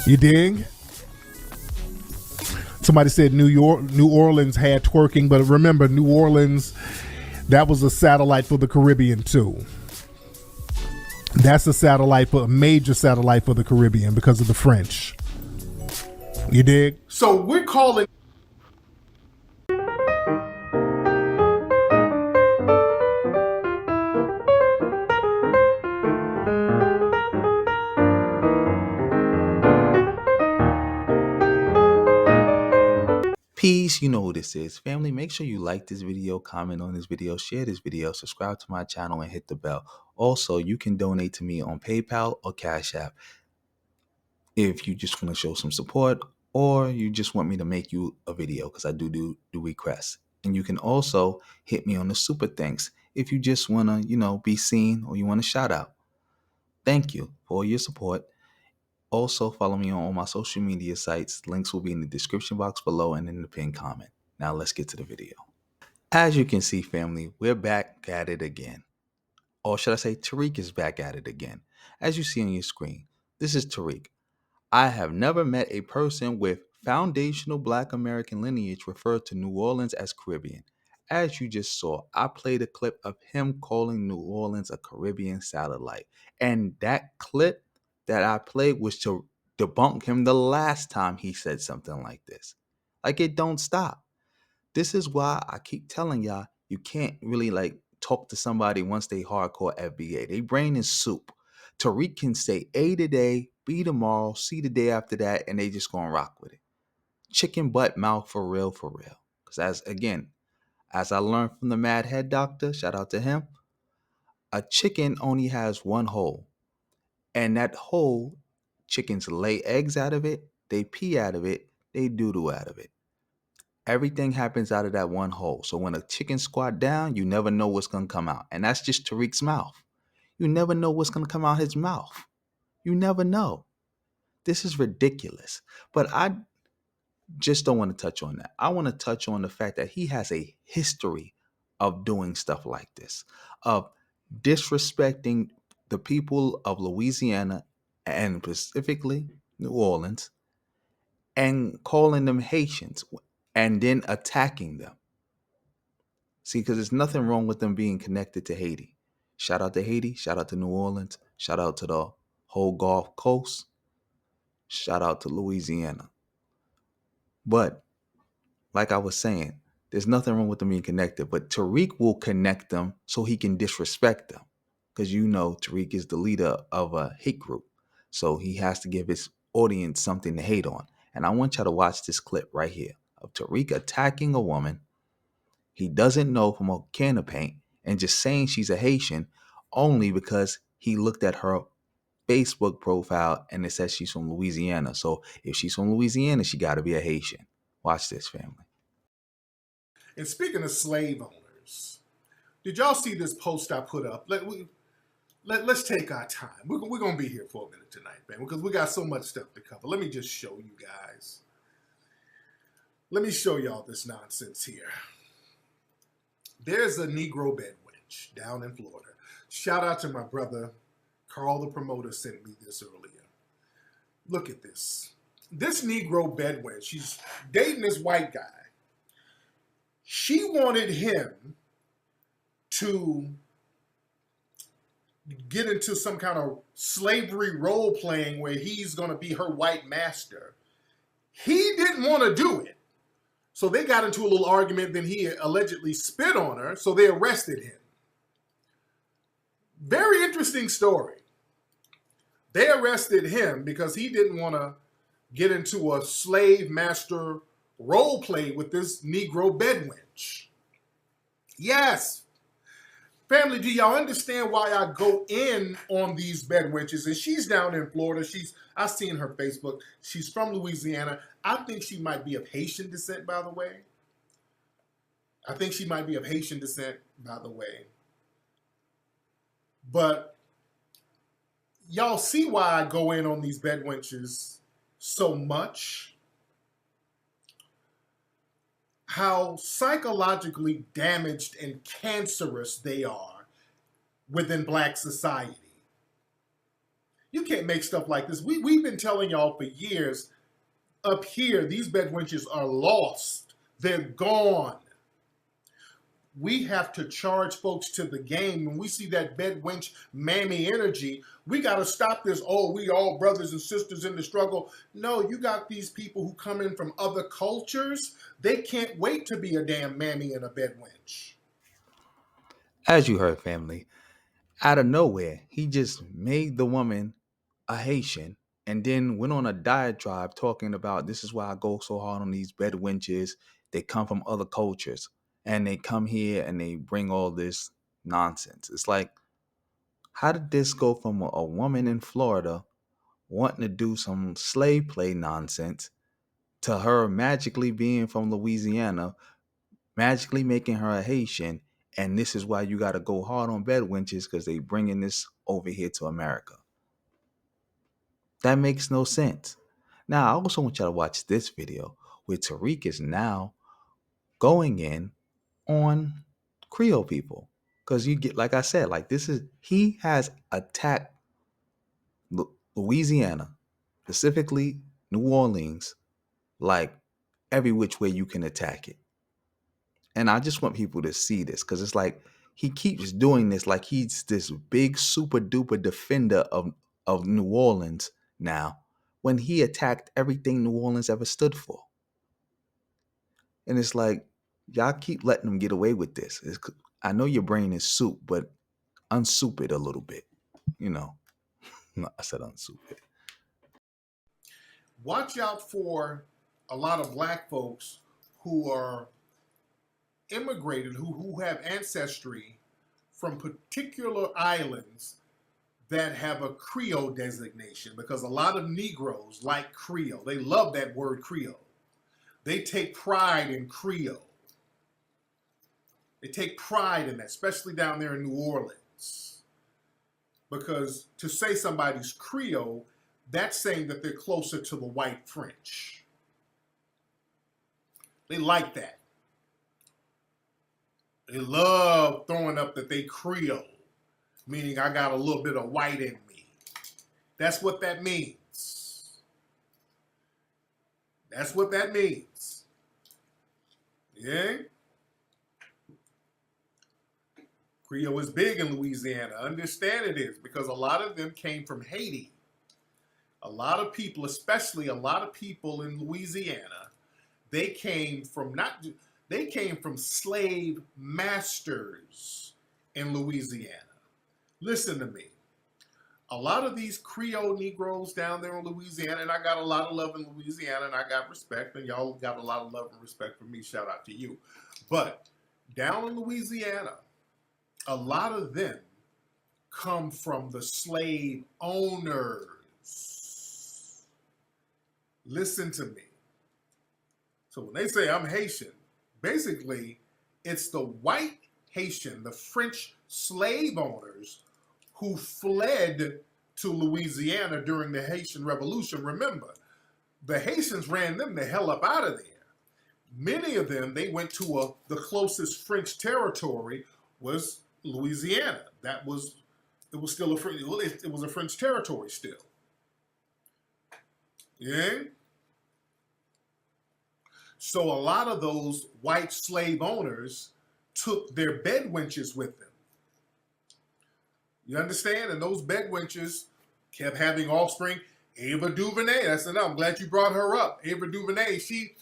You dig? Somebody said New Orleans had twerking, but remember, New Orleans, that was a satellite for the Caribbean too. That's a major satellite for the Caribbean because of the French. You dig? So we're calling. Peace, you know who this is. Family, make sure you like this video, comment on this video, share this video, subscribe to my channel, and hit the bell. Also, you can donate to me on PayPal or Cash App if you just want to show some support or you just want me to make you a video, because I do requests. And you can also hit me on the super thanks if you just want to, be seen or you want a shout out. Thank you for your support. Also, follow me on all my social media sites. Links will be in the description box below and in the pinned comment. Now let's get to the video. As you can see, family, we're back at it again. Or should I say Tariq is back at it again. As you see on your screen, this is Tariq. I have never met a person with foundational Black American lineage referred to New Orleans as Caribbean. As you just saw, I played a clip of him calling New Orleans a Caribbean satellite. And that clip that I played was to debunk him the last time he said something like this. Like, it don't stop. This is why I keep telling y'all, you can't really talk to somebody once they hardcore FBA. They brain is soup. Tariq can say A today, B tomorrow, C the day after that, and they just gonna rock with it. Chicken butt mouth for real, for real. Because as I learned from the Mad Head Doctor, shout out to him, a chicken only has one hole. And that hole, chickens lay eggs out of it, they pee out of it, they doo-doo out of it. Everything happens out of that one hole. So when a chicken squat down, you never know what's going to come out. And that's just Tariq's mouth. You never know what's going to come out his mouth. You never know. This is ridiculous. But I just don't want to touch on that. I want to touch on the fact that he has a history of doing stuff like this, of disrespecting the people of Louisiana and specifically New Orleans, and calling them Haitians and then attacking them. See, because there's nothing wrong with them being connected to Haiti. Shout out to Haiti. Shout out to New Orleans. Shout out to the whole Gulf Coast. Shout out to Louisiana. But like I was saying, there's nothing wrong with them being connected. But Tariq will connect them so he can disrespect them. Because Tariq is the leader of a hate group. So he has to give his audience something to hate on. And I want y'all to watch this clip right here of Tariq attacking a woman he doesn't know from a can of paint and just saying she's a Haitian only because he looked at her Facebook profile and it says she's from Louisiana. So if she's from Louisiana, she got to be a Haitian. Watch this, family. And speaking of slave owners, did y'all see this post I put up? Let's take our time. We're going to be here for a minute tonight, man, because we got so much stuff to cover. Let me just show you guys. Let me show y'all this nonsense here. There's a Negro bed wench down in Florida. Shout out to my brother, Carl the promoter sent me this earlier. Look at this. This Negro bed wench, she's dating this white guy. She wanted him to get into some kind of slavery role playing where he's going to be her white master. He didn't want to do it. So they got into a little argument, then he allegedly spit on her, so they arrested him. Very interesting story. They arrested him because he didn't want to get into a slave master role play with this Negro bed wench. Yes. Family, do y'all understand why I go in on these bed wenches? And she's down in Florida. I've seen her Facebook. She's from Louisiana. I think she might be of Haitian descent, by the way. But y'all see why I go in on these bed wenches so much? How psychologically damaged and cancerous they are within Black society. You can't make stuff like this. We've been telling y'all for years, up here, these bedwenches are lost. They're gone. We have to charge folks to the game. When we see that bedwench mammy energy, we got to stop this. Oh, we all brothers and sisters in the struggle. No, you got these people who come in from other cultures. They can't wait to be a damn mammy and a bedwench. As you heard, family, out of nowhere, he just made the woman a Haitian and then went on a diatribe talking about this is why I go so hard on these bed wenches. They come from other cultures and they come here and they bring all this nonsense. It's like, how did this go from a woman in Florida wanting to do some slave play nonsense to her magically being from Louisiana, magically making her a Haitian? And this is why you got to go hard on bed wenches because they bringing this over here to America. That makes no sense. Now, I also want y'all to watch this video where Tariq is now going in on Creole people. Because you get, like I said, like this is, he has attacked Louisiana, specifically New Orleans, like every which way you can attack it. And I just want people to see this because it's like he keeps doing this like he's this big super duper defender of New Orleans now when he attacked everything New Orleans ever stood for. And it's like, y'all keep letting them get away with this. I know your brain is soup, but unsoup it a little bit. You know, no, I said unsoup it. Watch out for a lot of black folks who are immigrated, who have ancestry from particular islands that have a Creole designation, because a lot of Negroes like Creole. They love that word Creole. They take pride in Creole. They take pride in that, especially down there in New Orleans. Because to say somebody's Creole, that's saying that they're closer to the white French. They like that. They love throwing up that they Creole, meaning I got a little bit of white in me. That's what that means. That's what that means. Yeah? Creole is big in Louisiana. Understand it is, because a lot of them came from Haiti. A lot of people, especially a lot of people in Louisiana, they came from slave masters in Louisiana. Listen to me. A lot of these Creole Negroes down there in Louisiana, and I got a lot of love in Louisiana, and I got respect, and y'all got a lot of love and respect for me. Shout out to you. But down in Louisiana, a lot of them come from the slave owners. Listen to me. So when they say I'm Haitian, basically it's the white Haitian, the French slave owners who fled to Louisiana during the Haitian Revolution. Remember, the Haitians ran them the hell up out of there. Many of them, they went to the closest French territory was Louisiana. It was still it was a French territory still. Yeah. So a lot of those white slave owners took their bed wenches with them. You understand? And those bed wenches kept having offspring. Ava DuVernay, that's enough. I'm glad you brought her up. Ava DuVernay, she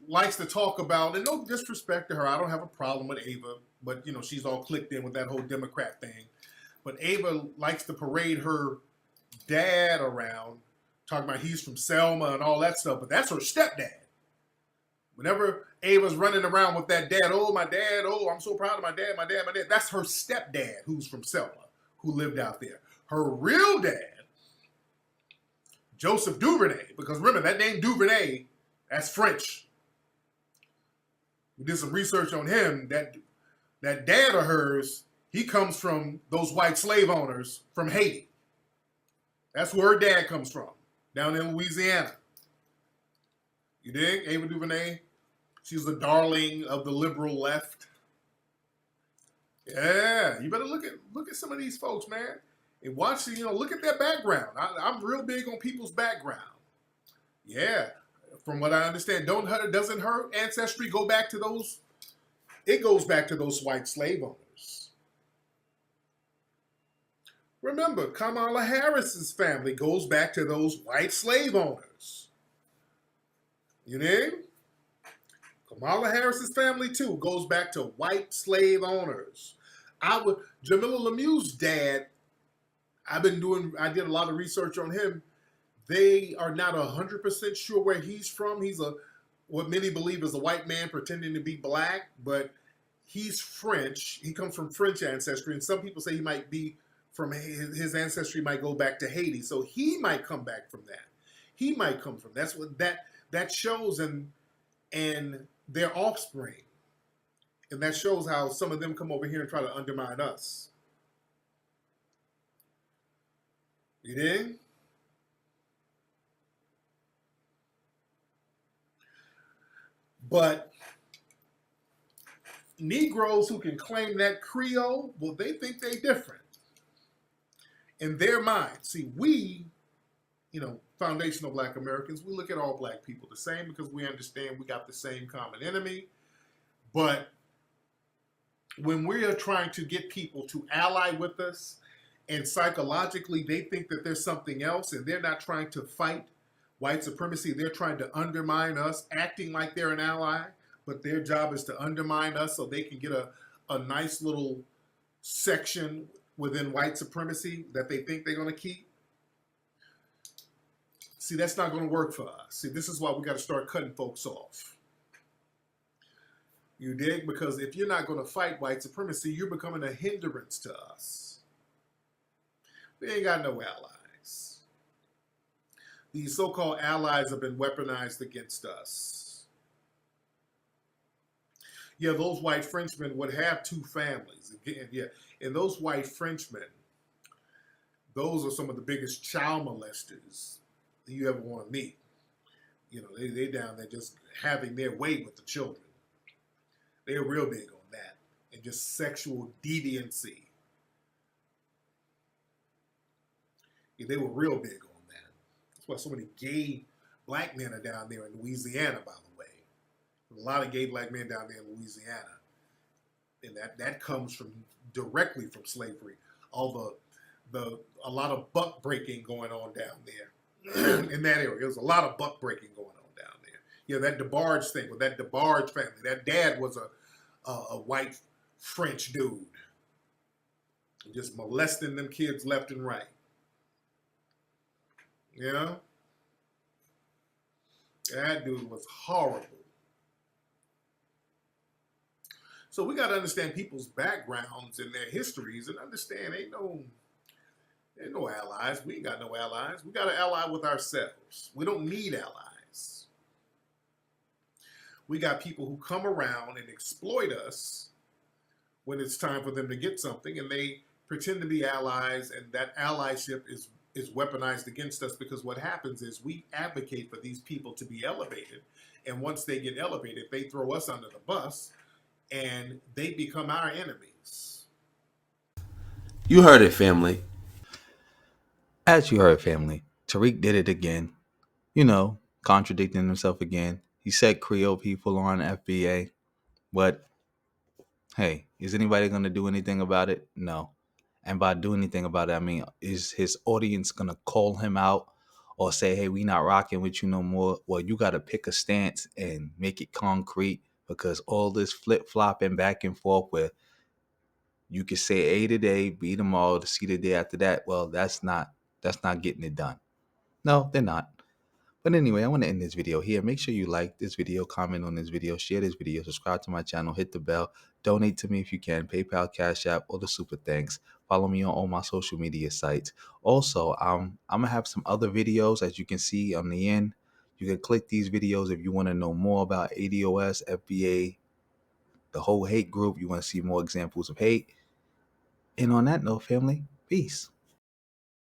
likes to talk about, and no disrespect to her, I don't have a problem with Ava, but you know, she's all clicked in with that whole Democrat thing. But Ava likes to parade her dad around, talking about he's from Selma and all that stuff, but that's her stepdad. Whenever Ava's running around with that dad, oh, my dad, oh, I'm so proud of my dad, that's her stepdad who's from Selma, who lived out there. Her real dad, Joseph Duvernay, because remember, that name Duvernay, that's French. We did some research on him. That dad of hers, he comes from those white slave owners from Haiti. That's where her dad comes from, down in Louisiana. You dig? Ava DuVernay. She's the darling of the liberal left. Yeah, you better look at some of these folks, man. And watch, look at their background. I'm real big on people's background. Yeah, from what I understand, doesn't her ancestry go back to those? It goes back to those white slave owners. Remember, Kamala Harris's family goes back to those white slave owners. You know? Kamala Harris's family too goes back to white slave owners. Jamila Lemieux's dad. I did a lot of research on him. They are not 100% sure where he's from. He's what many believe is a white man pretending to be black, but he's French. He comes from French ancestry, and some people say he might be from his ancestry might go back to Haiti, so he might come back from that. He might come from that's what that shows and their offspring, and that shows how some of them come over here and try to undermine us. You dig? But Negroes who can claim that Creole, well, they think they different in their mind. See, we, foundational Black Americans, we look at all Black people the same because we understand we got the same common enemy. But when we are trying to get people to ally with us, and psychologically they think that there's something else, and they're not trying to fight white supremacy, they're trying to undermine us, acting like they're an ally, but their job is to undermine us so they can get a nice little section within white supremacy that they think they're going to keep. See, that's not going to work for us. See, this is why we got to start cutting folks off. You dig? Because if you're not going to fight white supremacy, you're becoming a hindrance to us. We ain't got no allies. These so-called allies have been weaponized against us. Yeah, those white Frenchmen would have two families. Again, yeah, and those white Frenchmen, those are some of the biggest child molesters that you ever want to meet. They down there just having their way with the children. They're real big on that. And just sexual deviancy. Yeah, they were real big on that. That's why so many gay Black men are down there in Louisiana, by the way. A lot of gay Black men down there in Louisiana. And that comes directly from slavery. All a lot of buck breaking going on down there in that area. There was a lot of buck breaking going on down there. Yeah, that DeBarge thing with that DeBarge family. That dad was a white French dude, just molesting them kids left and right. That dude was horrible. So we got to understand people's backgrounds and their histories and understand ain't no allies. We ain't got no allies. We got to ally with ourselves. We don't need allies. We got people who come around and exploit us when it's time for them to get something, and they pretend to be allies, and that allyship is weaponized against us because what happens is we advocate for these people to be elevated, and once they get elevated, they throw us under the bus, and they become our enemies. You heard it, family. As you heard, family, Tariq did it again. Contradicting himself again. He said Creole people are on FBA, but hey, is anybody going to do anything about it? No. And by doing anything about it, I mean, is his audience going to call him out or say, hey, we not rocking with you no more? Well, you got to pick a stance and make it concrete, because all this flip-flopping back and forth where you could say A today, B tomorrow, to see the day after that, well, that's not getting it done. No, they're not. But anyway, I want to end this video here. Make sure you like this video, comment on this video, share this video, subscribe to my channel, hit the bell, donate to me if you can, PayPal, Cash App, or the super thanks. Follow me on all my social media sites. Also, I'm going to have some other videos, as you can see on the end. You can click these videos if you want to know more about ADOS, FBA, the whole hate group. You want to see more examples of hate. And on that note, family, peace.